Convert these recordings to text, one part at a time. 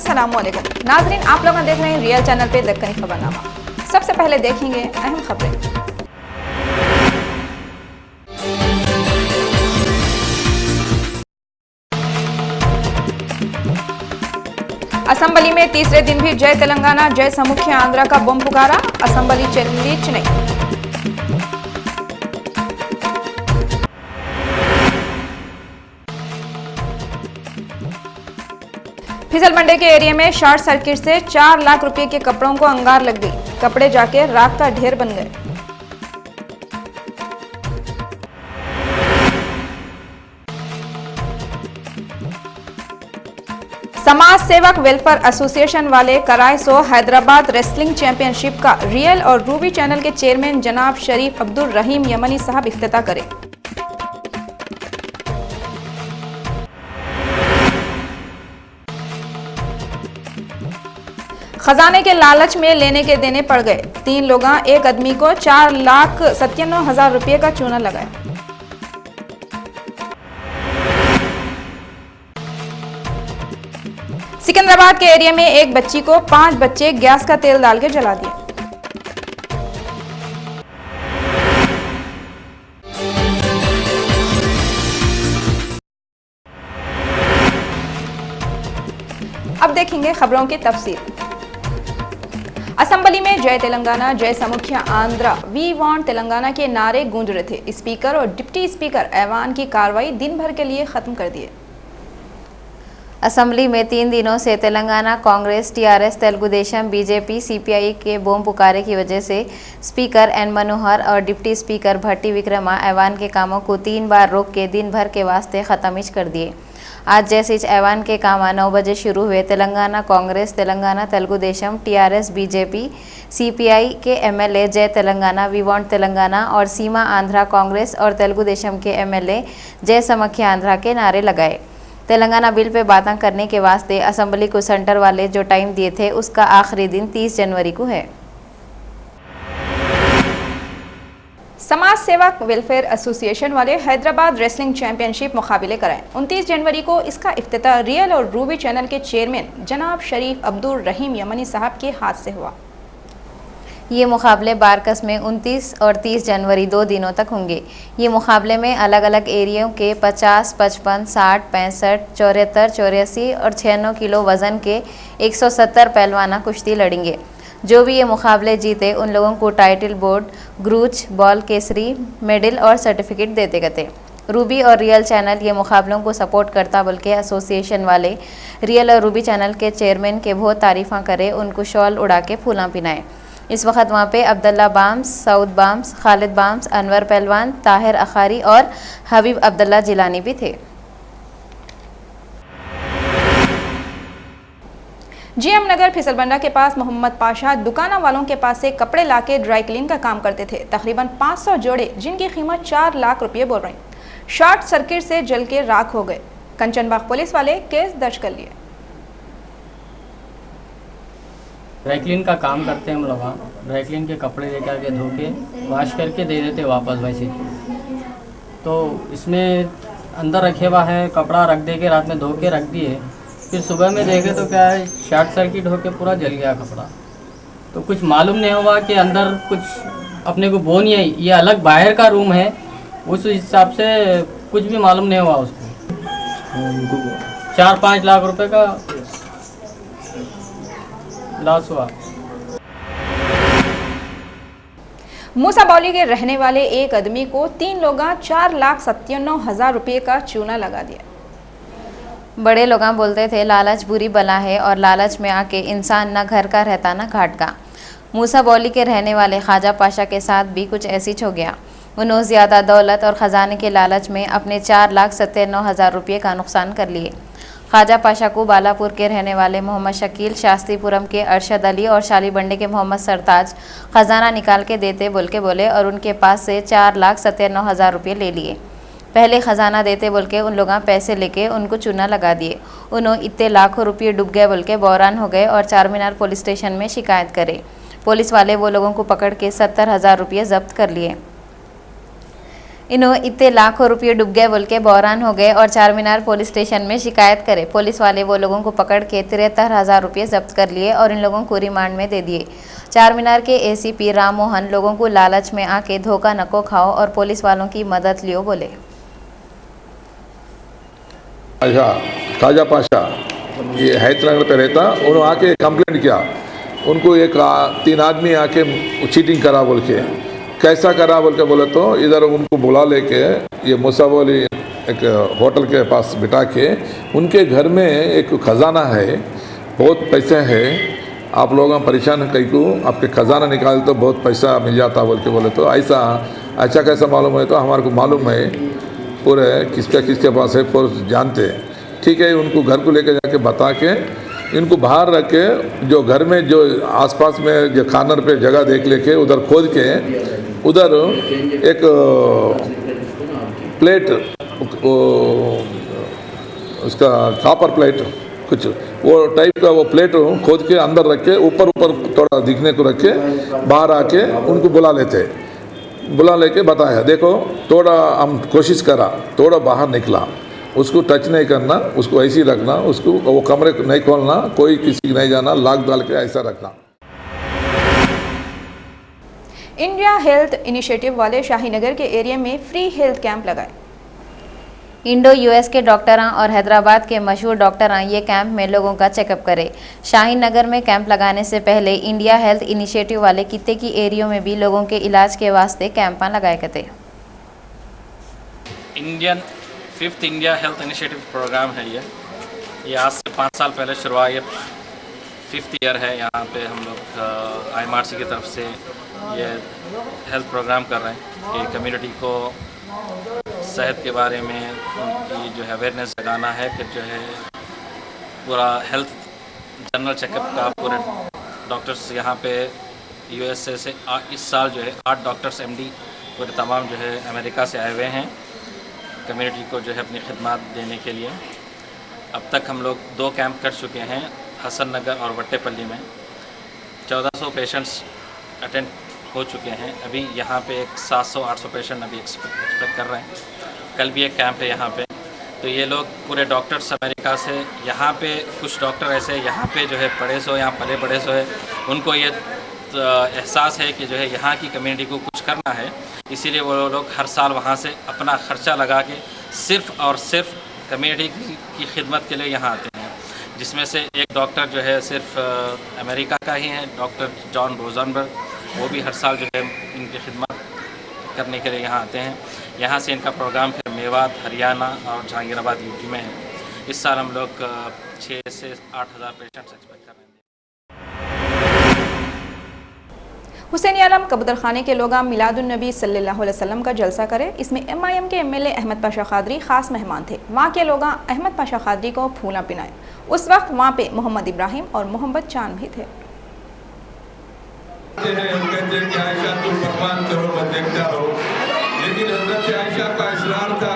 अस्सलामुअलैकुम नाजरीन, आप लोग देख रहे हैं रियल चैनल पे दक्कनी खबरनामा। सबसे पहले देखेंगे अहम खबरें। असेंबली में तीसरे दिन भी जय तेलंगाना जय समुख्य आंध्रा का बम पुकारा, असेंबली चली चेन्नई। फिसलमंडे के एरिया में शॉर्ट सर्किट से 4 लाख रुपए के कपड़ों को अंगार लग गई, कपड़े जाके राख का ढेर बन गए। समाज सेवक वेलफेयर एसोसिएशन वाले कराए सो हैदराबाद रेसलिंग चैंपियनशिप का रियल और रूबी चैनल के चेयरमैन जनाब शरीफ अब्दुल रहीम यमनी साहब इफ्तिताह करें। खजाने के लालच में लेने के देने पड़ गए, 3 लोग एक आदमी को 4,97,000 रुपये का चूना लगाया। सिकंदराबाद के एरिया में एक बच्ची को 5 बच्चे गैस का तेल डाल के जला दिया। अब देखेंगे खबरों की तफसील। असेंबली में जय तेलंगाना जय समुख्य आंध्रा वी वांट तेलंगाना के नारे गूंज रहे थे। स्पीकर और डिप्टी स्पीकर ऐवान की कार्रवाई दिन भर के लिए खत्म कर दिए। असेंबली में 3 दिनों से Telangana Congress, TRS, Telugu Desam, BJP, CPI के बम पुकारे की वजह से स्पीकर एन मनोहर और डिप्टी स्पीकर भट्टी विक्रमा ऐवान के कामों को 3 बार रोक के दिन भर के वास्ते खत्म कर दिए। आज जैसे ऐवान के काम 9 बजे शुरू हुए, Telangana Congress, Telangana Telugu Desam, TRS, BJP, CPI के एमएलए जय तेलंगाना वी वांट तेलंगाना और सीमा आंध्रा कांग्रेस और तेलुगु देशम के एमएलए जय समख्य आंध्रा के नारे लगाए। तेलंगाना बिल पे बातें करने के वास्ते असेंबली को सेंटर वाले जो टाइम दिए थे उसका आखिरी दिन 30 जनवरी को है। समाज सेवक वेलफेयर एसोसिएशन वाले हैदराबाद रेसलिंग चैंपियनशिप मुकाबले कराए। 29 जनवरी को इसका इफ्तिताह रियल और रूबी चैनल के चेयरमैन जनाब शरीफ अब्दुल रहीम यमनी साहब के हाथ से हुआ। ये मुकाबले बारकस में 29 और 30 जनवरी 2 दिनों तक होंगे। ये मुकाबले में अलग अलग एरियो के 50, 55, 60, 65, 74, 84 और 96 किलो वजन के 170 पहलवाना कुश्ती लड़ेंगे। जो भी ये मुकाबले जीते उन लोगों को टाइटल बोर्ड, ग्रूच, बॉल केसरी, मेडल और सर्टिफिकेट देते गए। रूबी और रियल चैनल ये मुकाबलों को सपोर्ट करता, बल्कि एसोसिएशन वाले रियल और रूबी चैनल के चेयरमैन के बहुत तारीफ़ा करे, उनको शॉल उड़ा के फूला पिनाए। इस वक्त वहाँ पे Abdullah balms, Saud balms, Khalid balms, Anwar पहलवान, ताहिर अखारी और हबीब अब्दुल्ला जिलानी भी थे। जीएम नगर फिसलबंडा के पास मोहम्मद पाशा दुकाना वालों के पास से कपड़े लाके ड्राई क्लीन का काम करते थे। तकरीबन 500 जोड़े जिनकी कीमत 4 लाख रुपये बोल रहे हैं, शॉर्ट सर्किट से जल के राख हो गए। कंचनबाग पुलिस वाले केस दर्ज कर लिए। ड्राई क्लीन का काम करते हैं हम लोग। ड्राई क्लीन के कपड़े लेकर के धो के वॉश करके दे देते वापस वैसे। तो इसमें अंदर रखे हुआ है कपड़ा, रख दे के रात में धो के रख दिए, फिर सुबह में देखे तो क्या है शॉर्ट सर्किट होके पूरा जल गया कपड़ा। तो कुछ मालूम नहीं हुआ कि अंदर कुछ अपने को वो नहीं है, ये अलग बाहर का रूम है, उस हिसाब से कुछ भी मालूम नहीं हुआ उसको। 4-5 लाख रुपए का लॉस हुआ। मूसाबौली के रहने वाले एक आदमी को 3 लोग 4,97,000 रुपये का चूना लगा दिया। बड़े लोग बोलते थे लालच बुरी बला है और लालच में आके इंसान ना घर का रहता ना घाट का। मूसाबौली के रहने वाले ख्वाजा पाशा के साथ भी कुछ ऐसी हो गया। उन्होंने ज़्यादा दौलत और ख़जाने के लालच में अपने 4,97,000 रुपये का नुकसान कर लिए। ख्वाजा पाशा को बालापुर के रहने वाले मोहम्मद शकील, शास्त्रीपुरम के अरशद अली और शालीबंडे के मोहम्मद सरताज ख़जाना निकाल के देते बोले और उनके पास से 4,97,000 रुपये ले लिए। पहले ख़जाना देते बोल के उन लोग पैसे लेके उनको चूना लगा दिए। उन्होंने इतने लाखों रुपये डूब गए बोल के बहरान हो गए और चारमीनार पुलिस स्टेशन में शिकायत करे। पुलिस वाले वो लोगों को पकड़ के 70,000 रुपये जब्त कर लिए। इन्हों इतने लाखों रुपये डूब गए बोल के बहरान हो गए और चार मीनार पुलिस स्टेशन में शिकायत करे। पुलिस वाले वो लोगों को पकड़ के 73,000 रुपये जब्त कर लिए और इन लोगों को रिमांड में दे दिए। चार मीनार के एसीपी राम मोहन लोगों को लालच में आके धोखा नको खाओ और पुलिस वालों की मदद लियो बोले। अच्छा, खाजा पाशा ये हैदराबाद पे रहता, उन्होंने आके कंप्लेंट किया। उनको एक 3 आदमी आके चीटिंग करा बोल के, कैसा करा बोल के बोले तो इधर उनको बुला लेके ये मुसावली एक होटल के पास बिठा के उनके घर में एक खजाना है, बहुत पैसे हैं, आप लोग परेशान कई को आपके खजाना निकाल तो बहुत पैसा मिल जाता बोल के बोले तो ऐसा अच्छा कैसा मालूम है तो हमारे को मालूम है पूरे किसके पास है पूरे जानते हैं। ठीक है, उनको घर को लेकर जाके बता के इनको बाहर रख के जो घर में जो आसपास में जो खानर पे जगह देख लेके उधर खोद के उधर एक प्लेट उसका कॉपर प्लेट कुछ वो टाइप का वो प्लेट खोद के अंदर रख के ऊपर थोड़ा दिखने को रख के बाहर आके उनको बुला लेके बताया देखो थोड़ा हम कोशिश करा, थोड़ा बाहर निकला, उसको टच नहीं करना, उसको ऐसे ही रखना, उसको वो कमरे को नहीं खोलना, कोई किसी नहीं जाना, लॉक डाल के ऐसा रखना। इंडिया हेल्थ इनिशिएटिव वाले शाहीनगर के एरिया में फ्री हेल्थ कैंप लगाए। इंडो यूएस के डॉक्टरां और हैदराबाद के मशहूर डॉक्टरां ये कैंप में लोगों का चेकअप करे। शाहीन नगर में कैंप लगाने से पहले इंडिया हेल्थ इनिशिएटिव वाले कित्ते की एरियो में भी लोगों के इलाज के वास्ते कैंपा लगाए करते। Fifth India health initiative programme है ये आज से 5 साल पहले शुरू हुआ। ये 5th ईयर है। यहाँ पे हम लोग IMRC की तरफ से ये हेल्थ प्रोग्राम कर रहे हैं कि कम्युनिटी को सेहत के बारे में उनकी जो है अवेयरनेस जगाना है। फिर जो है पूरा हेल्थ जनरल चेकअप का पूरे डॉक्टर्स यहाँ पे USA से इस साल जो है 8 डॉक्टर्स MD पूरे तमाम जो है अमेरिका से आए हुए हैं कम्युनिटी को जो है अपनी खिदमत देने के लिए। अब तक हम लोग 2 कैंप कर चुके हैं, हसन नगर और वट्टेपल्ली में। 1400 पेशेंट्स अटेंड हो चुके हैं। अभी यहाँ पे एक 700-800 पेशेंट अभी एक्सपेक्ट कर रहे हैं। कल भी एक कैंप है यहाँ पे। तो ये लोग पूरे डॉक्टर्स अमेरिका से यहाँ पे, कुछ डॉक्टर ऐसे यहाँ पे जो है पढ़े सो या पले पढ़े सो है, उनको ये एहसास है कि जो है यहाँ की कम्युनिटी को कुछ करना है, इसीलिए वो लोग हर साल वहाँ से अपना ख़र्चा लगा के सिर्फ़ और सिर्फ कम्युनिटी की खिदमत के लिए यहाँ आते हैं। जिसमें से एक डॉक्टर जो है सिर्फ अमेरिका का ही है, डॉक्टर जॉन रोजनबर्ग, वो भी हर साल जो है इनकी खिदमत करने के लिए यहाँ आते हैं। यहाँ से इनका प्रोग्राम फिर मेवात, हरियाणा और जहांगीराबाद UP में है। इस साल हम लोग 6 से 8,000 पेशेंट्स एक्सपेक्ट कर रहे हैं। हुसैन आलम कबूतर खाने के लोग मिलादुन्नबी सल्लल्लाहु अलैहि वसल्लम का जलसा करे। इसमें MIM के MLA अहमद पाशा खादरी खास मेहमान थे। वहाँ के लोग अहमद पाशा खादरी को फूला पिनाए। उस वक्त वहाँ पे मोहम्मद इब्राहिम और मोहम्मद चांद भी थे। लेकिन हज़रत आयशा का इसरार था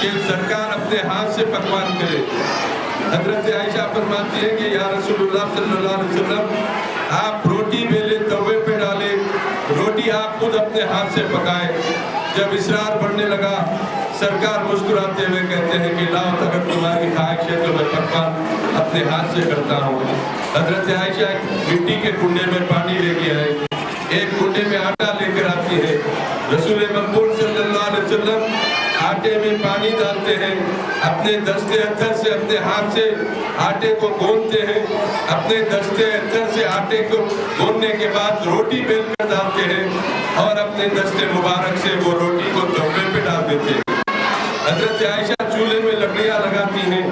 कि सरकार अपने हाथ से पकवान करे। हज़रत आयशा फरमाती है कि या रसूलुल्लाह सल्लल्लाहु अलैहि वसल्लम आप रोटी बेले तवे पे डाले, रोटी आप खुद अपने हाथ से पकाए। जब इसरार बढ़ने लगा सरकार मुस्कुराते हुए कहते हैं कि लाओ अगर तुम्हारी ख्वाहिश है तो मैं पकवान अपने हाथ से करता हूँ। हज़रत आयशा मिट्टी के कुंडे में पानी लेके आए, एक कुंडे में आटा लेकर आती है। रसूल मकबूल सल्लल्लाहु अलैहि वसल्लम आटे में पानी डालते हैं, अपने दस्ते अत्थर से अपने हाथ से आटे को गूंथते हैं, अपने दस्ते अत्थर से आटे को गूंथने के बाद रोटी बेल कर डालते हैं और अपने दस्ते मुबारक से वो रोटी को तवे पे डाल देते हैं। हज़रत आयशा चूल्हे में लकड़ियाँ लगाती हैं,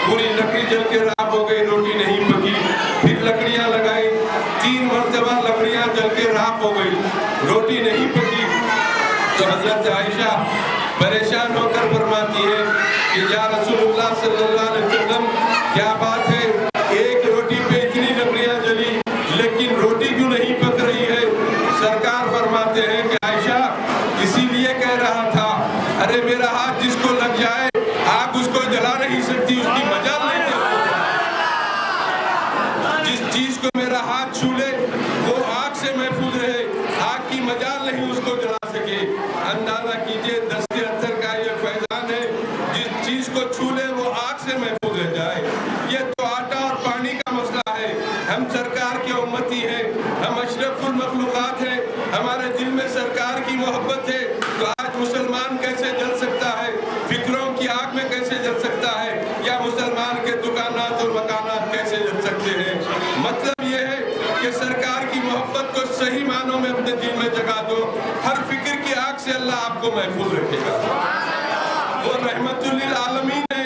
पूरी लकड़ी जल के राख हो गई, रोटी नहीं पकी। फिर लकड़ियाँ लगाई, 3 मरतबा लकड़ियाँ जल के राख हो गई, रोटी नहीं पकी। तो हज़रत आयशा परेशान होकर फरमाती है कि या रसूलुल्लाह सल्लल्लाहु अलैहि वसल्लम क्या बात है, एक रोटी पे इतनी लकड़ियाँ जली लेकिन रोटी क्यों नहीं पक रही है। सरकार फरमाते हैं कि आयशा इसीलिए कह रहा था, अरे मेरा हाथ जिसको लग जाए आग उसको जला नहीं सकती, उसकी मजाल नहीं दे सकती। जिस चीज को मेरा हाथ छू ले वो आग से महफूज रहे, आग की मजाल नहीं उसको जला सके। अंदाजा कीजिए आग से महफूज रह जाए। ये तो आटा और पानी का मसला है। हम सरकार के उम्मती हैं, हम अशरफुल मखलूकात हैं, हमारे दिल में सरकार की मोहब्बत है। तो आज मुसलमान कैसे जल सकता है? फिक्रों की आग में कैसे जल सकता है? या मुसलमान के दुकानात और मकानात कैसे जल सकते हैं? मतलब ये है कि सरकार की मोहब्बत को सही मानों में अपने दिल में जगा दो। हर फिक्र की आग से अल्लाह आपको महफूज रखेगा। वो रहमतुल लिल आलमीन है,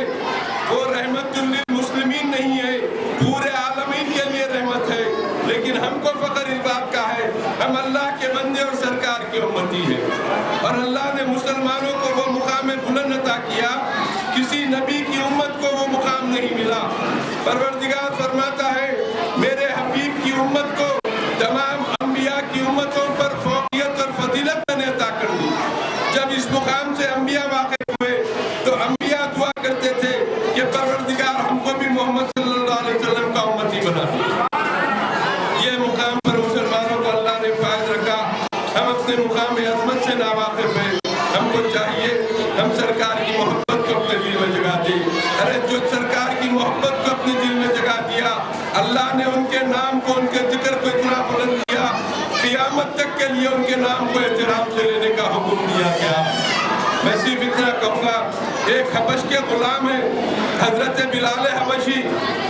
वो रहमतुल लिल मुस्लिमीन नहीं है, पूरे आलमीन के लिए रहमत है। लेकिन हमको फख्र इस बात का है, हम अल्लाह के बंदे और सरकार के उम्मती हैं। और अल्लाह ने मुसलमानों को वो मुकाम बुलंद अता किया, किसी नबी की उम्मत को वो मुकाम नहीं मिला। परवरदिगार फरमाता है, मेरे हबीब की उम्मत को तमाम अंबिया की उम्मतों पर फौकियत और फजीलत मैंने अता कर दी। जब इस मुकाम से अंबिया वाक़िफ़ हुए तो अंबिया दुआ करते थे कि परवरदिगार हमको भी मोहम्मद सल्लल्लाहु अलैहि वसल्लम का उम्मती बना दे। ये मुकाम पर मुसलमानों को अल्लाह ने फायद रखा। हम अपने मुकाम अज़मत से नावाकिफ़ हैं। हमको चाहिए हम सरकार की मोहब्बत को अपने दिल में जगा दें। अरे जो सरकार की मोहब्बत को अपने दिल में जगा दिया, अल्लाह ने उनके नाम को, उनके जिक्र को इतना बुलंद किया, क़यामत तक के लिए उनके नाम को एहतराम से लेने का हुक्म दिया गया। मैं सिर्फ इतना कहूँगा, एक हबश के गुलाम है हजरत बिलाल हबशी,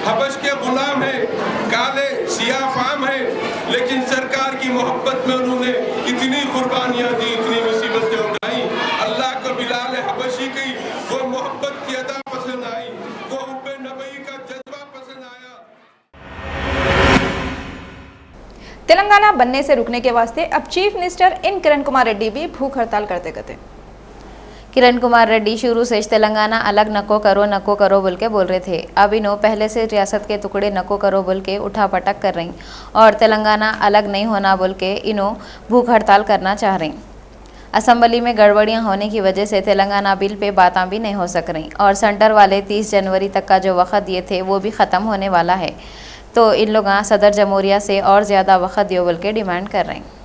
हबश के गुलाम है, काले सियाह फाम है, लेकिन सरकार की मोहब्बत में उन्होंने इतनी कुर्बानियाँ दी, इतनी मुसीबतें उठाई। अल्लाह को बिलाल हबशी की वो मोहब्बत की अदा पसंद आई, वो हुब्बे नबी का जज्बा पसंद आया। तेलंगाना बनने से रुकने के वास्ते अब चीफ मिनिस्टर इन किरण कुमार रेड्डी भी भूख हड़ताल करते करते। किरण कुमार रेड्डी शुरू से तेलंगाना अलग नको करो बोल के बोल रहे थे। अब इन्हों पहले से रियासत के टुकड़े नको करो बोल के उठा पटक कर रही और तेलंगाना अलग नहीं होना बोल के इन्हों भूख हड़ताल करना चाह रही। असम्बली में गड़बड़ियां होने की वजह से तेलंगाना बिल पे बातें भी नहीं हो सक रही और सेंटर वाले 30 जनवरी तक का जो वक़्त दिए थे वो भी ख़त्म होने वाला है। तो इन लोग सदर जमहूरिया से और ज़्यादा वक़्त दियो बोल के डिमांड कर रहे हैं।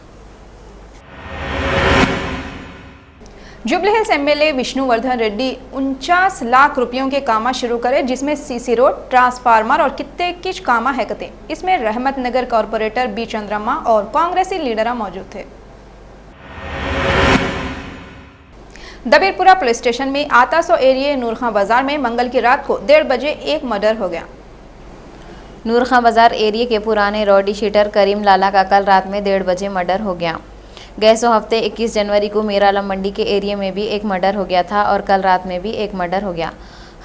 Jubilee hills MLA Vishnuvardhana Reddy 49 lakh रुपयों के कामा शुरू करे, जिसमें सीसी रोड, ट्रांसफार्मर और कितने किच कामा है कते। इसमें रहमत नगर कॉरपोरेटर बी चंद्रमा और कांग्रेसी लीडर मौजूद थे। दबीरपुरा पुलिस स्टेशन में आतासो एरिया नूरखां बाजार में मंगल की रात को 1:30 बजे एक मर्डर हो गया। नूरखां बाजार एरिया के पुराने रॉडी शीटर करीम लाला का कल रात में 1:30 बजे मर्डर हो गया। गैसो हफ्ते 21 जनवरी को मीरालम मंडी के एरिया में भी एक मर्डर हो गया था और कल रात में भी एक मर्डर हो गया।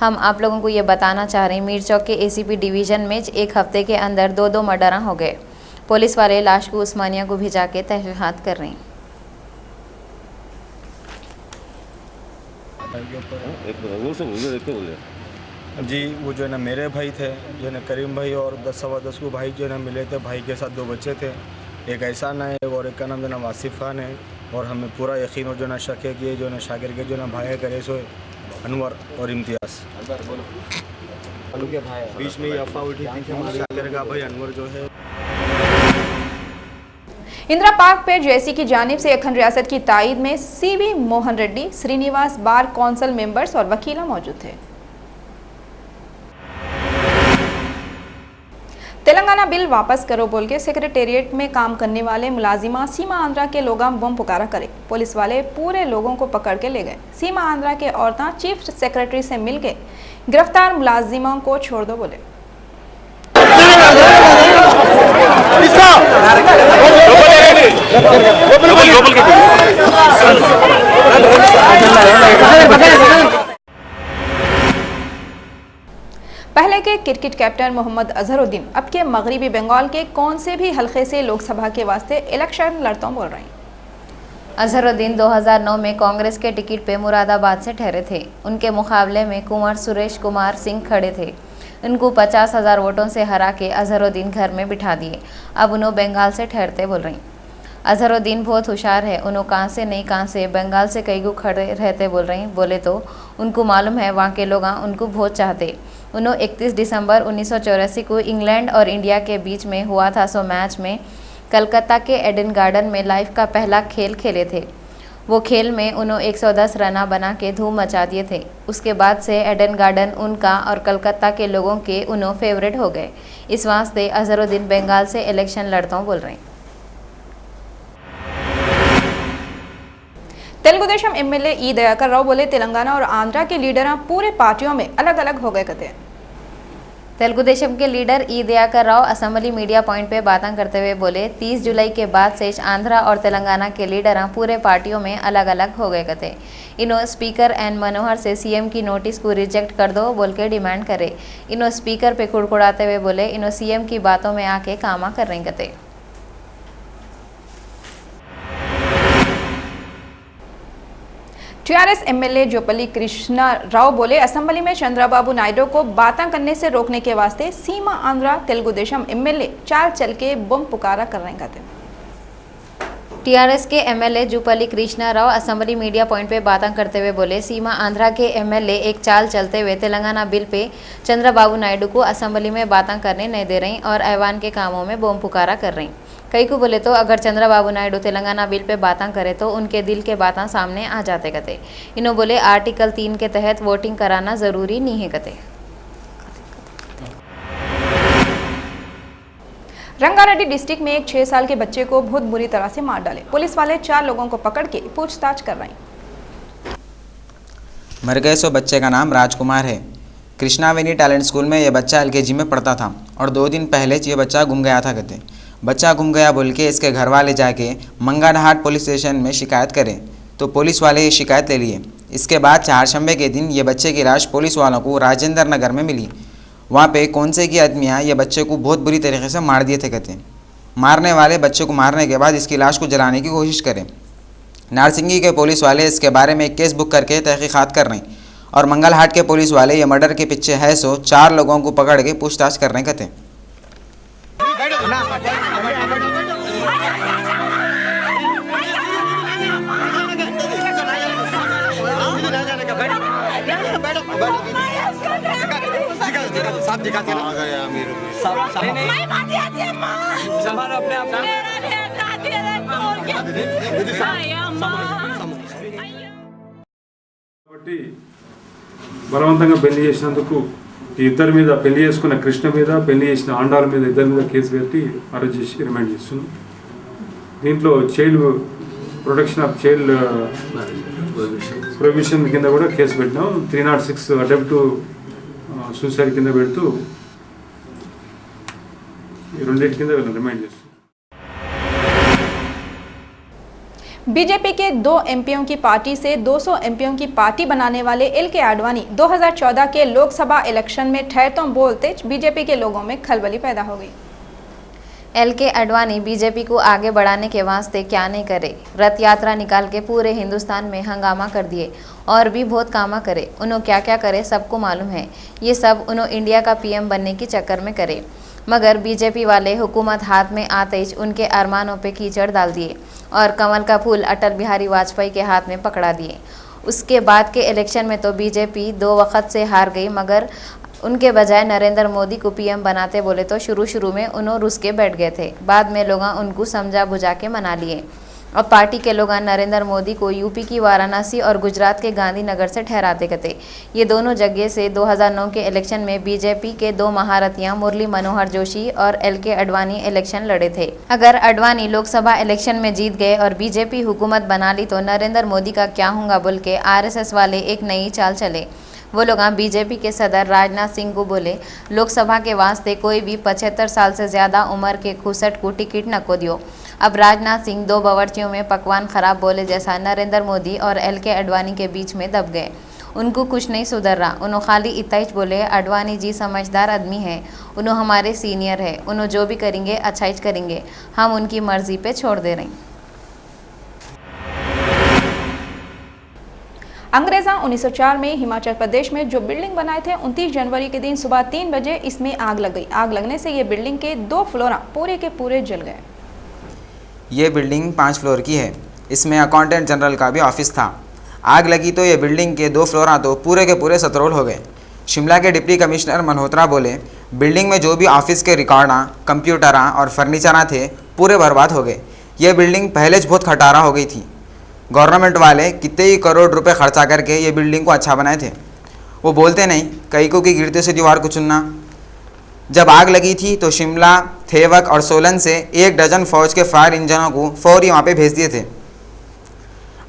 हम आप लोगों को ये बताना चाह रहे हैं, मीर चौक के एसीपी डिवीज़न में एक हफ्ते के अंदर 2 मर्डर हो गए। पुलिस वाले लाश को उस्मानिया को भिजा के तहकीकात कर रहे हैं। जी वो जो है ना मेरे भाई थे, जो है ना करीम भाई और 10-10 को भाई जो है ना मिले थे। भाई के साथ 2 बच्चे थे, एक एहसान है और एक का नाम जो है ना वासिफ खान है। और हमें पूरा यकीन हो जो ना शक है कि ये जो है ना शाकिर के जो ना भाई करे सो अनवर और इम्तियाज़ बीच में ही अफवाह उठी थी कि शाकिर का भाई अनवर जो है। इंदिरा पार्क पे जेसी की जानिब से अखंड रियासत की तायद में C V Mohan Reddy, Srinivas bar council members और वकीला मौजूद थे। तेलंगाना बिल वापस करो बोल के सेक्रेटेरिएट में काम करने वाले मुलाजिमा सीमा आंध्रा के लोग बम पुकारा करे। पुलिस वाले पूरे लोगों को पकड़ के ले गए। सीमा आंध्रा के औरतां चीफ सेक्रेटरी से मिल के गिरफ्तार मुलाजिमों को छोड़ दो बोले। पहले के क्रिकेट कैप्टन मोहम्मद अजहरुद्दीन अब के मगरिबी बंगाल के कौन से भी हलके से लोकसभा के वास्ते इलेक्शन लड़ता बोल रहे हैं। अजहरुद्दीन 2009 में कांग्रेस के टिकट पे मुरादाबाद से ठहरे थे। उनके मुकाबले में कुंवर सुरेश कुमार सिंह खड़े थे। उनको 50,000 वोटों से हरा के अजहरुद्दीन घर में बिठा दिए। अब उन्होंने बंगाल से ठहरते बोल रही। अजहरुद्दीन बहुत होशियार है, उन्होंने कहाँ से नहीं कहाँ से बंगाल से कई को खड़े रहते बोल रही। बोले तो उनको मालूम है वहाँ के लोग उनको बहुत चाहते। उन्होंने 31 दिसंबर 1984 को इंग्लैंड और इंडिया के बीच में हुआ था सो मैच में कलकत्ता के एडन गार्डन में लाइफ का पहला खेल खेले थे। वो खेल में उन्होंने 110 रना बना के धूम मचा दिए थे। उसके बाद से एडन गार्डन उनका और कलकत्ता के लोगों के उन्होंने फेवरेट हो गए। इस वास्ते अजहरुद्दीन बंगाल से इलेक्शन लड़ता हूँ बोल रहे हैं। तेलुगुदेशम एमएलए ई दयाकर राव बोले तेलंगाना और आंध्रा के लीडर पूरे पार्टियों में अलग अलग हो गए कहते हैं। तेलुगुदेशम के leader E Dayakar Rao assembly media point पे बातें करते हुए बोले 30 जुलाई के बाद से आंध्रा और तेलंगाना के लीडर पूरे पार्टियों में अलग अलग हो गए कहते। इन्होंने स्पीकर एन मनोहर से सीएम की नोटिस को रिजेक्ट कर दो बोल के डिमांड करे। इन्होंने स्पीकर पे कुड़कुड़ाते हुए बोले इन्होंने सीएम की बातों में आके कामा कर रही कहते। टीआरएस एमएलए जोपल्ली कृष्णा राव बोले असेंबली में चंद्रबाबू नायडू को बातें करने से रोकने के वास्ते सीमा आंध्रा तेलुगुदेशम एमएलए चाल चल के बम पुकारा कर रहे कहते। टीआरएस के MLA Jopalli Krishna Rao assembly media point पे बातें करते हुए बोले सीमा आंध्रा के एमएलए एक चाल चलते हुए तेलंगाना बिल पे चंद्रबाबू नायडू को असेंबली में बातें करने नहीं दे रही और ऐवान के कामों में बम पुकारा कर रही। कई को बोले तो अगर चंद्रबाबू नायडू तेलंगाना बिल पे बातें करे तो उनके दिल के बातें सामने आ जाते कहते। इन्होंने बोले आर्टिकल 3 के तहत वोटिंग कराना जरूरी नहीं है कहते। रंगारेड्डी डिस्ट्रिक्ट में एक 6 साल के बच्चे को बहुत बुरी तरह से मार डाले। पुलिस वाले 4 लोगों को पकड़ के पूछताछ कर रहे हैं। मर गए सो बच्चे का नाम राजकुमार है। कृष्णावेनी टैलेंट स्कूल में यह बच्चा एलकेजी में पढ़ता था और 2 दिन पहले ये बच्चा गुम गया था कहते। बच्चा गुम गया बोल के इसके घर वाले जाके मंगानहाट पुलिस स्टेशन में शिकायत करें तो पुलिस वाले ये शिकायत ले लिए। इसके बाद चारशंबे के दिन ये बच्चे की लाश पुलिस वालों को राजेंद्र नगर में मिली। वहाँ पे कौन से की आदमियाँ ये बच्चे को बहुत बुरी तरीके से मार दिए थे कहते। मारने वाले बच्चे को मारने के बाद इसकी लाश को जलाने की कोशिश करें। नारसिंगी के पुलिस वाले इसके बारे में एक केस बुक करके तहकीकात कर रहे हैं और मंगलहाट के पुलिस वाले ये मर्डर के पीछे है सो 4 लोगों को पकड़ के पूछताछ कर रहे कहते। బలవంతంగా పెళ్లి చేసినందుకు ఈ ఇద్దరి మీద పెళ్లి చేసుకున్న కృష్ణ మీద పెళ్లి చేసిన ఆండాల మీద ఇద్దరి మీద కేసు పెట్టి అరెస్ట్ చేసి రిమాండ్ చేస్తున్నాం। దీంట్లో child protection of child prohibition కింద కూడా కేసు పెట్టినాం। 306 అటెంప్ట్ సూసైడ్ కింద పెడుతూ ఈ రెండింటి కింద రిమాండ్ చేస్తున్నాం। बीजेपी के 2 एमपीओं की पार्टी से 200 एमपीओं की पार्टी बनाने वाले एल.के. आडवाणी 2014 के लोकसभा इलेक्शन में ठहरतों बोलते बीजेपी के लोगों में खलबली पैदा हो गई। एल.के. आडवाणी बीजेपी को आगे बढ़ाने के वास्ते क्या नहीं करे। रथ यात्रा निकाल के पूरे हिंदुस्तान में हंगामा कर दिए और भी बहुत कामा करे। उन्होंने क्या क्या करे सबको मालूम है। ये सब उन्होंने इंडिया का पीएम बनने के चक्कर में करे। मगर बीजेपी वाले हुकूमत हाथ में आते ही उनके अरमानों पे कीचड़ डाल दिए और कमल का फूल अटल बिहारी वाजपेयी के हाथ में पकड़ा दिए। उसके बाद के इलेक्शन में तो बीजेपी 2 वक्त से हार गई मगर उनके बजाय नरेंद्र मोदी को पीएम बनाते बोले तो शुरू में उन्होंने रुस के बैठ गए थे। बाद में लोग उनको समझा बुझा के मना लिए। अब पार्टी के लोग नरेंद्र मोदी को यूपी की वाराणसी और गुजरात के गांधीनगर से ठहराते कहते। ये दोनों जगह से 2009 के इलेक्शन में बीजेपी के 2 महारथियां मुरली मनोहर जोशी और एल.के. आडवाणी इलेक्शन लड़े थे। अगर आडवाणी लोकसभा इलेक्शन में जीत गए और बीजेपी हुकूमत बना ली तो नरेंद्र मोदी का क्या होगा बोल के आरएसएस वाले एक नई चाल चले। वो लोग बीजेपी के सदर राजनाथ सिंह को बोले लोकसभा के वास्ते कोई भी 75 साल से ज़्यादा उम्र के खुसट को टिकट न को दियो। अब राजनाथ सिंह 2 बावर्चियों में पकवान खराब बोले जैसा नरेंद्र मोदी और एल.के. आडवाणी के बीच में दब गए। उनको कुछ नहीं सुधर रहा। उन्होंने खाली इतना ही बोले आडवाणी जी समझदार आदमी है, उन्होंने हमारे सीनियर है, उन्होंने जो भी करेंगे अच्छा ही करेंगे, हम उनकी मर्जी पे छोड़ दे रहे हैं। अंग्रेजा 1904 में हिमाचल प्रदेश में जो बिल्डिंग बनाए थे 29 जनवरी के दिन सुबह 3 बजे इसमें आग लग गई। आग लगने से ये बिल्डिंग के 2 फ्लोर पूरे के पूरे जल गए। ये बिल्डिंग 5 फ्लोर की है। इसमें अकाउंटेंट जनरल का भी ऑफिस था। आग लगी तो ये बिल्डिंग के 2 फ्लोर तो पूरे के पूरे सतरोल हो गए। शिमला के डिप्टी कमिश्नर मल्होत्रा बोले बिल्डिंग में जो भी ऑफिस के रिकॉर्डा, कंप्यूटरा और फर्नीचर थे पूरे बर्बाद हो गए। ये बिल्डिंग पहले बहुत खटारा हो गई थी। गवर्नमेंट वाले कितने ही करोड़ रुपए खर्चा करके ये बिल्डिंग को अच्छा बनाए थे। वो बोलते नहीं कई को कि गिरते से दीवार को चुनना। जब आग लगी थी तो शिमला, थेवक और सोलन से 1 डजन फौज के फायर इंजनों को फौरी वहाँ पे भेज दिए थे।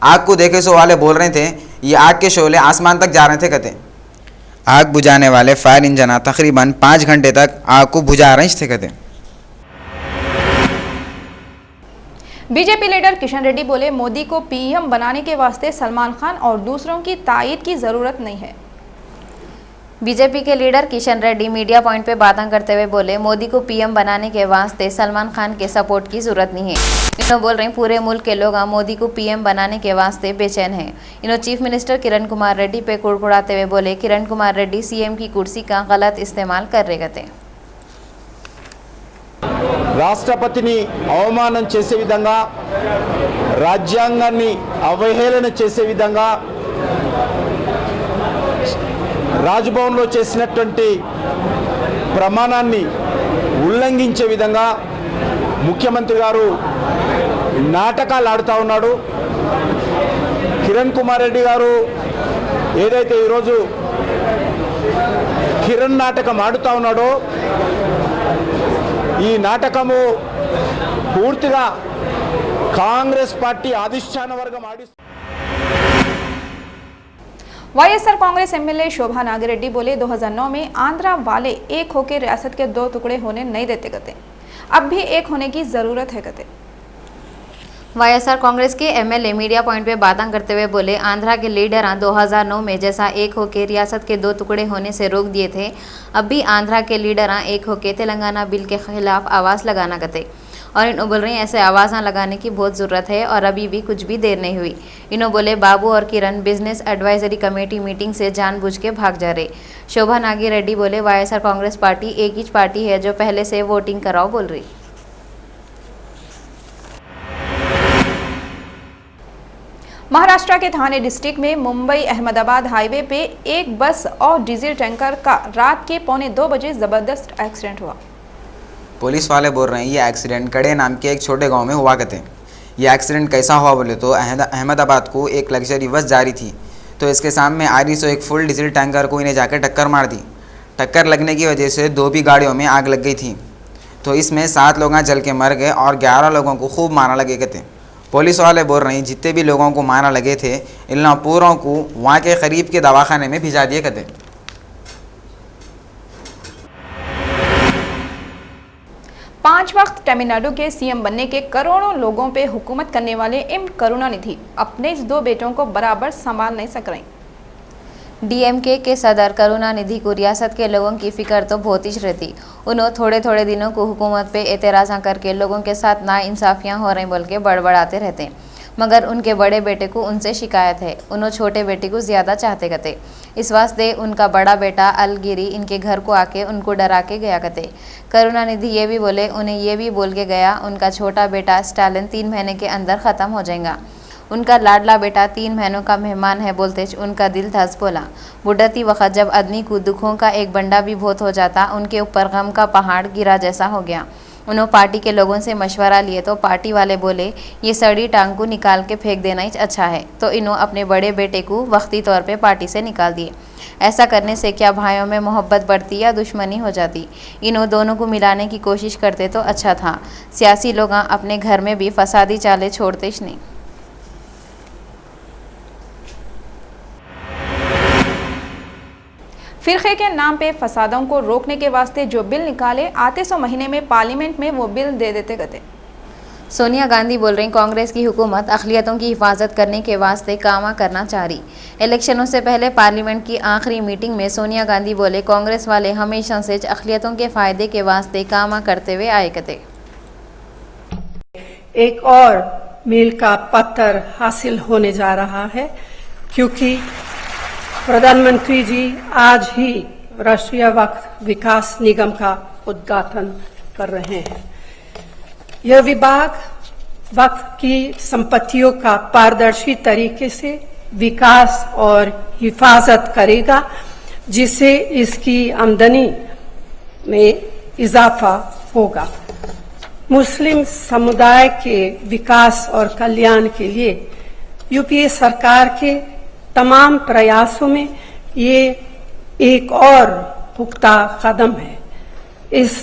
आग को देखे सो वाले बोल रहे थे ये आग के शोले आसमान तक जा रहे थे कहते। आग बुझाने वाले फायर इंजन तकरीबन 5 घंटे तक आग को बुझा रहे थे कहते। बीजेपी लीडर किशन रेड्डी बोले मोदी को पीएम बनाने के वास्ते सलमान खान और दूसरों की तायद की जरूरत नहीं है। बीजेपी के leader Kishan Reddy media point पे बातें करते हुए बोले मोदी को पीएम बनाने के वास्ते सलमान खान के सपोर्ट की जरूरत नहीं है। इन्हों बोल रहे हैं पूरे मुल्क के लोग मोदी को पीएम बनाने के वास्ते बेचैन हैं। इन्हों चीफ मिनिस्टर किरण कुमार रेड्डी पे कुड़कुड़ाते हुए बोले किरण कुमार रेड्डी सीएम की कुर्सी का गलत इस्तेमाल कर रहे थे। రాష్ట్రపతిని అవమానం చేసే విధంగా రాజ్యాంగాన్ని అవహేళన చేసే విధంగా రాజ్భవన్లో చేసినటువంటి ప్రమాణాన్ని ఉల్లంఘించే విధంగా ముఖ్యమంత్రి గారు నాటకాలు ఆడుతూ ఉన్నాడు। కిరణ్ కుమార్ రెడ్డి గారు ఏదైతే ఈరోజు కిరణ్ నాటకం ఆడుతూ ఉన్నాడో ఈ నాటకము పూర్తిగా కాంగ్రెస్ పార్టీ అధిష్టాన వర్గం ఆడిస్తుంది। वाईएसआर कांग्रेस एमएलए शोभा नागिरेड्डी बोले 2009 में आंध्रा वाले एक होकर रियासत के 2 टुकड़े होने नहीं देते कहते, अब भी एक होने की जरूरत है कहते। वाईएसआर कांग्रेस के एमएलए मीडिया पॉइंट पे बातें करते हुए बोले आंध्रा के लीडर 2009 में जैसा एक होकर रियासत के 2 टुकड़े होने से रोक दिए थे, अब भी आंध्रा के लीडर एक होकर तेलंगाना बिल के खिलाफ आवाज़ लगाना कहते। और इन्हों बोल रही हैं ऐसे आवाज़ लगाने की बहुत ज़रूरत है और अभी भी कुछ भी देर नहीं हुई। इन्हों बोले बाबू और किरण बिजनेस एडवाइजरी कमेटी मीटिंग से जानबूझ के भाग जा रहे। शोभा नागिरेड्डी बोले वाईएसआर कांग्रेस पार्टी एक ही पार्टी है जो पहले से वोटिंग कराओ बोल रही। महाराष्ट्र के थाने डिस्ट्रिक्ट में मुंबई अहमदाबाद हाईवे पे एक बस और डीजल टैंकर का रात के 1:45 बजे जबरदस्त एक्सीडेंट हुआ। पुलिस वाले बोल रहे हैं ये एक्सीडेंट कड़े नाम के एक छोटे गांव में हुआ करते। ये एक्सीडेंट कैसा हुआ बोले तो अहमदाबाद को एक लग्जरी बस जा रही थी तो इसके सामने आ रही सो एक फुल डीजल टैंकर को इन्हें जाकर टक्कर मार दी। टक्कर लगने की वजह से 2 भी गाड़ियों में आग लग गई थी तो इसमें 7 लोग जल के मर गए और 11 लोगों को खूब मारा लगे कहते। पुलिस वाले बोल रहे हैं जितने भी लोगों को मारा लगे थे इन पूरों को वहाँ के करीब के दवाखाने में भिजा दिए कहते। 5 वक्त तमिलनाडु के सीएम बनने के करोड़ों लोगों पे हुकूमत करने वाले एम करुणानिधि अपने 2 बेटों को बराबर संभाल नहीं सक रहे। डीएमके के सदर करुणानिधि को रियासत के लोगों की फिक्र तो बहुत ही रहती। उन्होंने थोड़े थोड़े दिनों को हुकूमत पे एतराज़ा करके लोगों के साथ नाइंसाफियाँ हो रही बोल के बड़बड़ाते रहते, मगर उनके बड़े बेटे को उनसे शिकायत है। उन्होंने छोटे बेटे को ज़्यादा चाहते कहते। इस वास्ते उनका बड़ा बेटा अलगिरी इनके घर को आके उनको डरा के गया कहते। करुणानिधि ये भी बोले उन्हें ये भी बोल के गया उनका छोटा बेटा स्टालिन 3 महीने के अंदर ख़त्म हो जाएगा। उनका लाडला बेटा 3 महीनों का मेहमान है बोलते उनका दिल धस बोला। बुढ़ती वक्त जब आदमी को दुखों का एक बंडा भी बहुत हो जाता उनके ऊपर गम का पहाड़ गिरा जैसा हो गया। उन्होंने पार्टी के लोगों से मशवरा लिए तो पार्टी वाले बोले ये सड़ी टांग को निकाल के फेंक देना ही अच्छा है, तो इन्होंने अपने बड़े बेटे को वक्ती तौर पे पार्टी से निकाल दिए। ऐसा करने से क्या भाइयों में मोहब्बत बढ़ती या दुश्मनी हो जाती? इन्हों दोनों को मिलाने की कोशिश करते तो अच्छा था। सियासी लोग अपने घर में भी फसादी चालें छोड़ते ही नहीं। फिरके के नाम पे फसादों को रोकने के वास्ते जो बिल निकाले आते 100 महीने में पार्लियामेंट में वो बिल दे देते गए। सोनिया गांधी बोल रही कांग्रेस की हुकूमत अक़लियतों की हिफाजत करने के वास्ते काम करना चाह रही। इलेक्शनों से पहले पार्लियामेंट की आखिरी मीटिंग में सोनिया गांधी बोले कांग्रेस वाले हमेशा से अक़लियतों के फ़ायदे के वास्ते काम करते हुए आए कहते। एक और मील का पत्थर हासिल होने जा रहा है क्योंकि प्रधानमंत्री जी आज ही राष्ट्रीय वक्फ विकास निगम का उद्घाटन कर रहे हैं। यह विभाग वक्फ की संपत्तियों का पारदर्शी तरीके से विकास और हिफाजत करेगा जिससे इसकी आमदनी में इजाफा होगा। मुस्लिम समुदाय के विकास और कल्याण के लिए यूपीए सरकार के तमाम प्रयासों में ये एक और पुख्ता कदम है। इस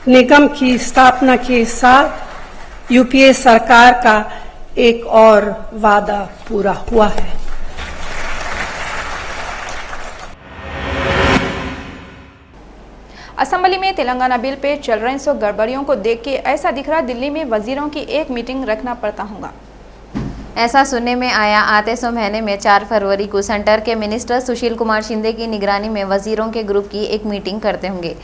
निगम की स्थापना के साथ यूपीए सरकार का एक और वादा पूरा हुआ है। असेंबली में तेलंगाना बिल पे चल रही सो गड़बड़ियों को देख के ऐसा दिख रहा दिल्ली में वजीरों की एक मीटिंग रखना पड़ता होगा। ऐसा सुनने में आया आते सो महीने में 4 फरवरी को सेंटर के मिनिस्टर सुशील कुमार शिंदे की निगरानी में वजीरों के ग्रुप की एक मीटिंग करते होंगे।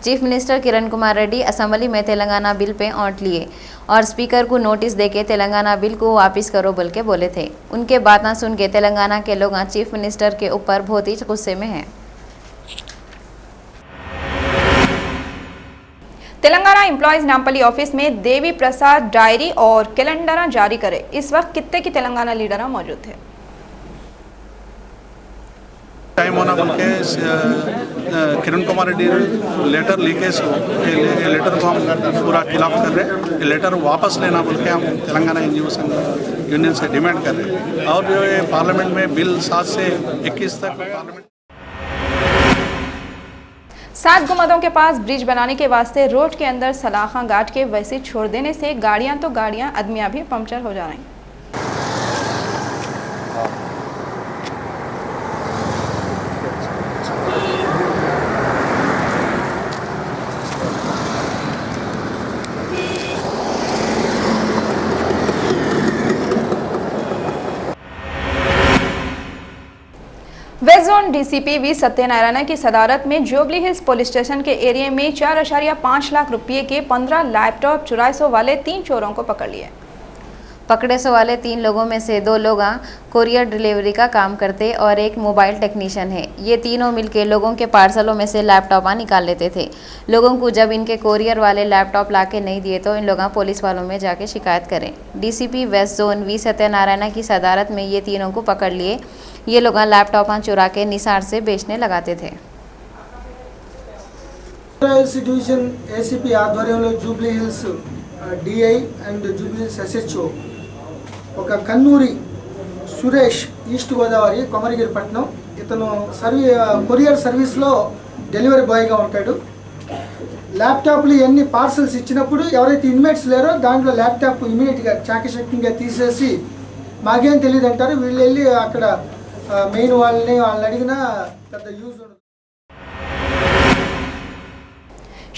चीफ मिनिस्टर किरण कुमार रेड्डी असेंबली में तेलंगाना बिल पे औंठ लिए और स्पीकर को नोटिस देके तेलंगाना बिल को वापस करो बोल के बोले थे। उनके बात ना सुन के तेलंगाना के लोग चीफ मिनिस्टर के ऊपर बहुत ही गुस्से में हैं। तेलंगाना एम्प्लॉयज नामपल्ली ऑफिस में देवी प्रसाद डायरी और कैलेंडर जारी करे। इस वक्त कितने की तेलंगाना लीडर मौजूद थे। टाइम होना बोल के Kiran Kumar Reddy letter leakage letter को हम पूरा खिलाफ कर रहे हैं। लेटर वापस लेना बोल के हम तेलंगाना एनजीओ संघ यूनियन से डिमांड कर रहे हैं। और जो ये पार्लियामेंट में बिल 7 से 21 तक पार्लियामेंट 7 गुंबदों के पास ब्रिज बनाने के वास्ते रोड के अंदर सलाखा गांठ के वैसे छोड़ देने से गाड़ियां तो गाड़ियां आदमियां भी पंक्चर हो जा रही। West zone DCP V Satyanarayana की सदारत में जुबली हिल्स पुलिस स्टेशन के एरिया में 4.5 लाख रुपए के 15 लैपटॉप चुराए सो वाले 3 चोरों को पकड़ लिए। पकड़े सो वाले 3 लोगों में से 2 लोग कोरियर डिलीवरी का काम करते और एक मोबाइल टेक्नीशियन है। ये तीनों मिलके लोगों के पार्सलों में से लैपटॉप निकाल लेते थे। लोगों को जब इनके कोरियर वाले लैपटॉप लाके नहीं दिए तो इन लोग पुलिस वालों में जाके शिकायत करें। DCP west zone V Satyanarayana की सदारत में ये तीनों को पकड़ लिए। ये लोग लैपटॉप चुरा के निसार से बेचने लगाते थे। डिवीजन एसीपी ఆధ్వర్యంలో Jubilee hills DI and Jubilee hills SHO ఒక కన్నూరి సురేష్ ఈస్ట్ గోదావరి కొమరగిరిపట్నం ఇతను కొరియర్ సర్వీస్లో డెలివరీ బాయ్గా ఉంటాడు. ల్యాప్టాప్లు ఎన్ని పార్సల్స్ ఇచ్చినప్పుడు ఎవరైతే ఇన్మేట్స్ లేరో దాంట్లో ల్యాప్టాప్ ఇమీడియట్గా చాకచక్యంగా తీసేసి మాకేం తెలియదు అంటారు. వీళ్ళు వెళ్ళి అక్కడ మెయిన్ వాళ్ళని అడిగినా పెద్ద యూజ్ ఉండదు.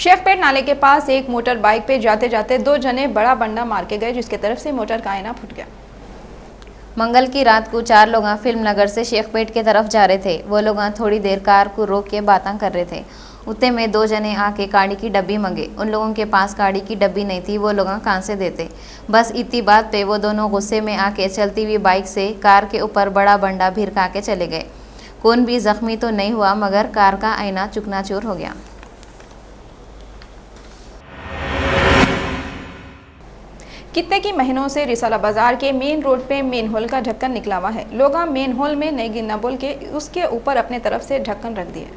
शेखपेट नाले के पास एक मोटर बाइक पे जाते जाते 2 जने बड़ा बंडा मार के गए जिसके तरफ से मोटर का आईना फूट गया। मंगल की रात को 4 लोग फिल्म नगर से शेखपेट की तरफ जा रहे थे। वो लोग थोड़ी देर कार को रोक के बातें कर रहे थे। उतने में 2 जने आके गाड़ी की डब्बी मंगे। उन लोगों के पास गाड़ी की डब्बी नहीं थी। वो लोग कहाँ से देते। बस इतनी बात पे वो दोनों गुस्से में आके चलती हुई बाइक से कार के ऊपर बड़ा बंडा भिरका के चले गए। कौन भी जख्मी तो नहीं हुआ मगर कार का आईना चुकनाचूर हो गया। कितने की महीनों से रिसाला बाजार के मेन रोड पे मेन होल का ढक्कन निकला हुआ है। लोग मेन होल में नहीं गिरना बोल के उसके ऊपर अपने तरफ से ढक्कन रख दिए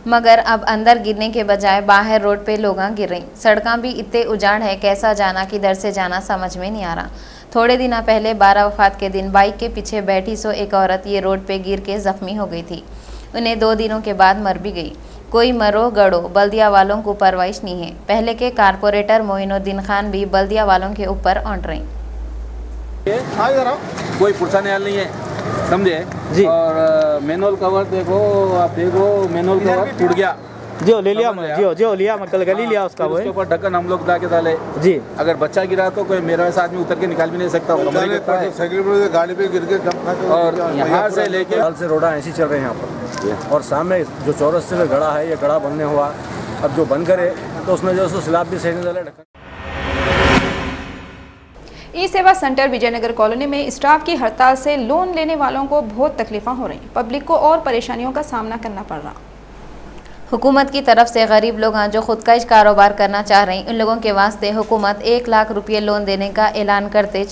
मगर अब अंदर गिरने के बजाय बाहर रोड पे लोग गिर रही। सड़कें भी इतने उजाड़ है कैसा जाना किधर से जाना समझ में नहीं आ रहा। थोड़े दिन पहले 12 वफात के दिन बाइक के पीछे बैठी सो एक औरत ये रोड पे गिर के जख्मी हो गई थी। उन्हें 2 दिनों के बाद मर भी गई। कोई मरो गड़ो बल्दिया वालों को परवाइश नहीं है। पहले के कारपोरेटर मोइनुद्दीन खान भी बल्दिया वालों के ऊपर औंट रही। कोई पुरसा न्याय नहीं है समझे जी। और मैनुअल कवर देखो आप देखो मैनुअल कवर टूट गया जो ले लिया मैं जो लिया मैं कल गली लिया उसका उसके ऊपर ढक्कन हम लोग डाके डाले जी। अगर बच्चा गिरा तो कोई मेरा ऐसा आदमी उतर के निकाल भी नहीं सकता। गाड़ी पे गिर के और यहाँ से लेके साल से रोडा ऐसी चल रहे हैं यहाँ पर और सामने जो चौरस्ते में गड़ा है ये गड़ा बनने हुआ। अब जो बंद करे तो उसमें जो स्लैब भी सही नहीं डाले ढक्कन। ई सेवा सेंटर विजयनगर कॉलोनी में स्टाफ की हड़ताल से लोन लेने वालों को बहुत तकलीफें हो रही। पब्लिक को और परेशानियों का सामना करना पड़ रहा। हुकूमत की तरफ से गरीब लोग जो खुदकश कारोबार करना चाह रहे हैं उन लोगों के वास्ते हुकूमत 1 लाख रुपये लोन देने का ऐलान करते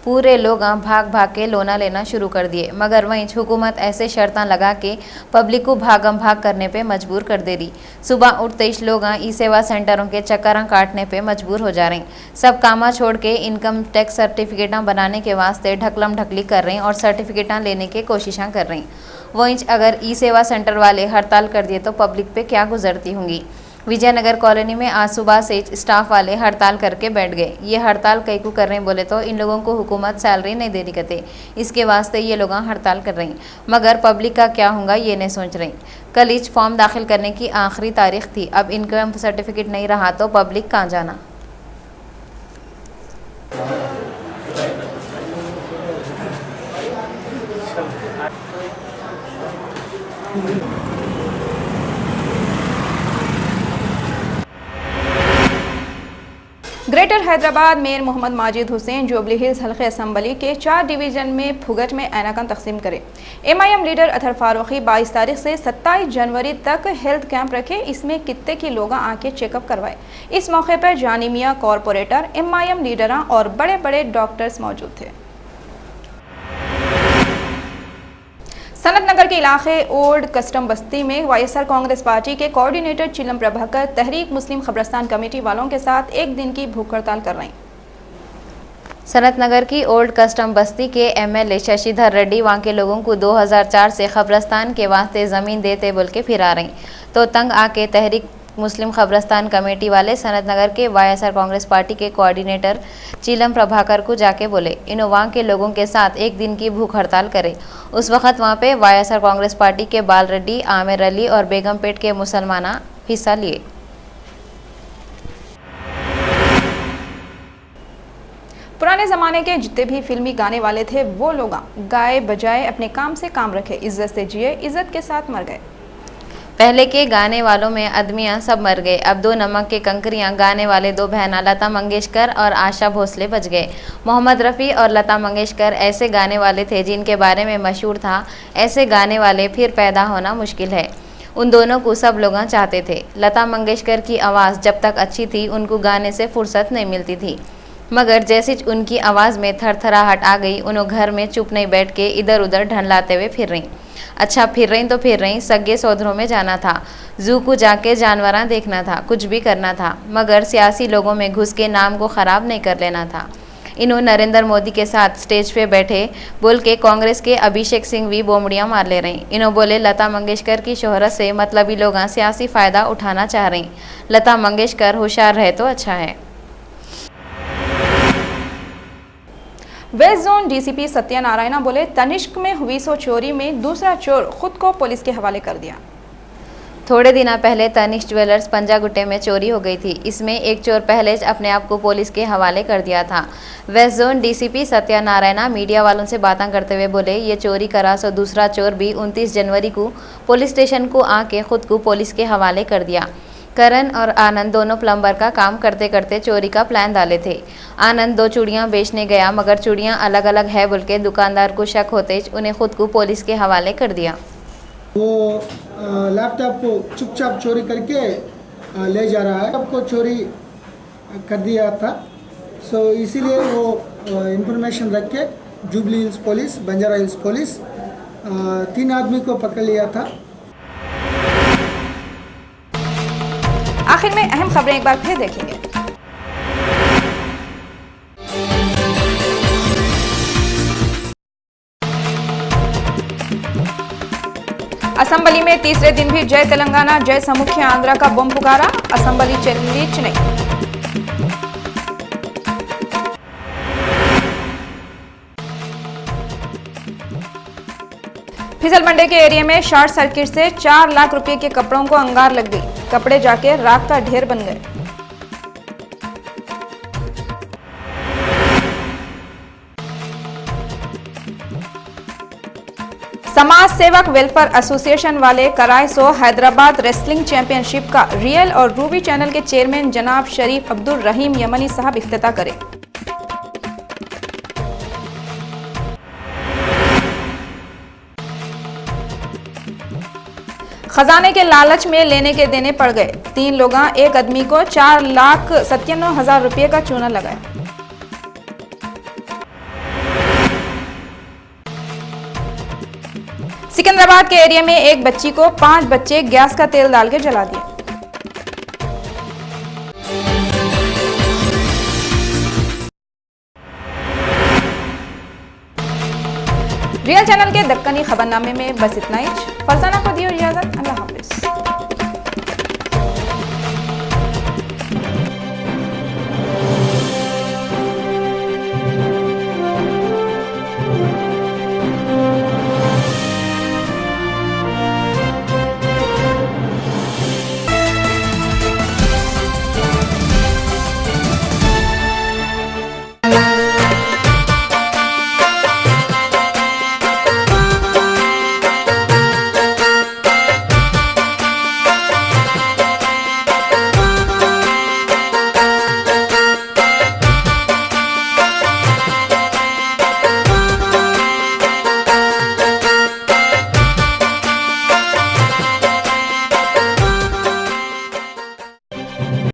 पूरे लोग भाग भाग के लोना लेना शुरू कर दिए, मगर वहीं हुकूमत ऐसे शर्तां लगा के पब्लिक को भागम भाग करने पे मजबूर कर दे रही। सुबह उठते ही लोग ई सेवा सेंटरों के चक्कर काटने पे मजबूर हो जा रहे हैं। सब कामा छोड़ के इनकम टैक्स सर्टिफिकेट बनाने के वास्ते ढकलम ढकली कर रहे हैं और सर्टिफिकेट लेने की कोशिशें कर रही हैं। वहीं अगर ई सेवा सेंटर वाले हड़ताल कर दिए तो पब्लिक पे क्या गुजरती होंगी। विजयनगर कॉलोनी में आज सुबह से स्टाफ वाले हड़ताल करके बैठ गए। ये हड़ताल कई को कर रहे हैं बोले तो इन लोगों को हुकूमत सैलरी नहीं दे रही कहते, इसके वास्ते ये लोग हड़ताल कर रहे हैं, मगर पब्लिक का क्या होगा ये नहीं सोच रहे। कल इस फॉर्म दाखिल करने की आखिरी तारीख थी, अब इनकम सर्टिफिकेट नहीं रहा तो पब्लिक कहाँ जाना। ग्रेटर हैदराबाद मेयर मोहम्मद माजिद हुसैन जुबली हिल्स हल्के असम्बली के 4 डिवीजन में फुगट में ऐनाकन तकसीम करे। MIM लीडर अतहर फारूकी 22 तारीख से 27 जनवरी तक हेल्थ कैंप रखे, इसमें कितने की लोग आके चेकअप करवाए। इस मौके पर जानिमिया कॉरपोरेटर, MIM लीडर और बड़े बड़े डॉक्टर्स मौजूद थे। सनत नगर के इलाके ओल्ड कस्टम बस्ती में YSR कांग्रेस पार्टी के कोऑर्डिनेटर चिलम प्रभाकर तहरीक मुस्लिम खबरस्तान कमेटी वालों के साथ 1 दिन की भूख हड़ताल कर रहे हैं। सनत नगर की ओल्ड कस्टम बस्ती के MLA शशिधर रेड्डी वहाँ के लोगों को 2004 से खबरस्तान के वास्ते ज़मीन देते बोल के फिरा रहे, तो तंग आके तहरीक मुस्लिम खबरस्तान कमेटी वाले सनत नगर के YSR कांग्रेस पार्टी के कोऑर्डिनेटर चिलम प्रभाकर को जाके बोले इन वहाँ के लोगों के साथ 1 दिन की भूख हड़ताल करे। उस वक्त वहाँ पे YSR कांग्रेस पार्टी के बाल रेड्डी, आमिर अली और बेगमपेट के मुसलमाना हिस्सा लिए। पुराने ज़माने के जितने भी फिल्मी गाने वाले थे वो लोग गाए बजाए अपने काम से काम रखे, इज्जत से जिए, इज्जत के साथ मर गए। पहले के गाने वालों में आदमियां सब मर गए, अब 2 नमक के कंकरियां गाने वाले 2 बहना लता मंगेशकर और आशा भोसले बच गए। मोहम्मद रफ़ी और लता मंगेशकर ऐसे गाने वाले थे जिनके बारे में मशहूर था, ऐसे गाने वाले फिर पैदा होना मुश्किल है। उन दोनों को सब लोग चाहते थे। लता मंगेशकर की आवाज़ जब तक अच्छी थी उनको गाने से फुर्सत नहीं मिलती थी, मगर जैसे उनकी आवाज़ में थरथराहट आ गई उन्होंने घर में चुप नहीं बैठ के इधर उधर ढंढलाते हुए फिर रही। अच्छा फिर रही तो फिर रही, सगे सौदरों में जाना था, जू को जाके जानवरां देखना था, कुछ भी करना था, मगर सियासी लोगों में घुस के नाम को ख़राब नहीं कर लेना था। इन्होंने नरेंद्र मोदी के साथ स्टेज पे बैठे बोल के कांग्रेस के अभिषेक सिंह भी बोमड़ियाँ मार ले रही। इन्होंने बोले लता मंगेशकर की शोहरत से मतलबी लोग सियासी फ़ायदा उठाना चाह रही। लता मंगेशकर होशियार रहे तो अच्छा है। वेस्ट जोन DCP सत्यनारायणा बोले तनिष्क में हुई चोरी में दूसरा चोर खुद को पुलिस के हवाले कर दिया। थोड़े दिन पहले तनिष्क ज्वेलर्स पंजागुट्टे में चोरी हो गई थी। इसमें एक चोर पहले अपने आप को पुलिस के हवाले कर दिया था। West zone DCP Satyanarayana media वालों से बातें करते हुए बोले ये चोरी करा सो दूसरा चोर भी 29 जनवरी को पुलिस स्टेशन को आके खुद को पुलिस के हवाले कर दिया। करण और आनंद दोनों प्लम्बर का काम करते करते चोरी का प्लान डाले थे। आनंद 2 चूड़ियाँ बेचने गया, मगर चूड़ियाँ अलग अलग है बोल के दुकानदार को शक होते उन्हें खुद को पुलिस के हवाले कर दिया। वो लैपटॉप को चुपचाप चोरी करके ले जा रहा है, सबको चोरी कर दिया था। सो इसीलिए वो इंफॉर्मेशन रख के jubilee Hills police, Banjara hills police 3 आदमी को पकड़ लिया था। आखिर में अहम खबरें एक बार फिर देखेंगे। असेंबली में तीसरे दिन भी जय तेलंगाना जय समुख्य आंध्रा का बम पुकारा, असेंबली चली चेन्नई। फिसलबंडे के एरिया में शॉर्ट सर्किट से 4 लाख रुपए के कपड़ों को अंगार लग गई, कपड़े जाके राख का ढेर बन गए। समाज सेवक वेलफेयर एसोसिएशन वाले कराए सो हैदराबाद रेसलिंग चैंपियनशिप का रियल और रूबी चैनल के चेयरमैन जनाब शरीफ अब्दुल रहीम यमनी साहब इफ्तिताह करे। खजाने के लालच में लेने के देने पड़ गए। 3 लोग एक आदमी को 4,97,000 रुपये का चूना लगाया। सिकंदराबाद के एरिया में एक बच्ची को 5 बच्चे गैस का तेल डाल के जला दिया। रियल चैनल के दक्कनी खबरनामे में बस इतना ही। फरजाना को दियो इजाजत। अल्लाह हाफिज।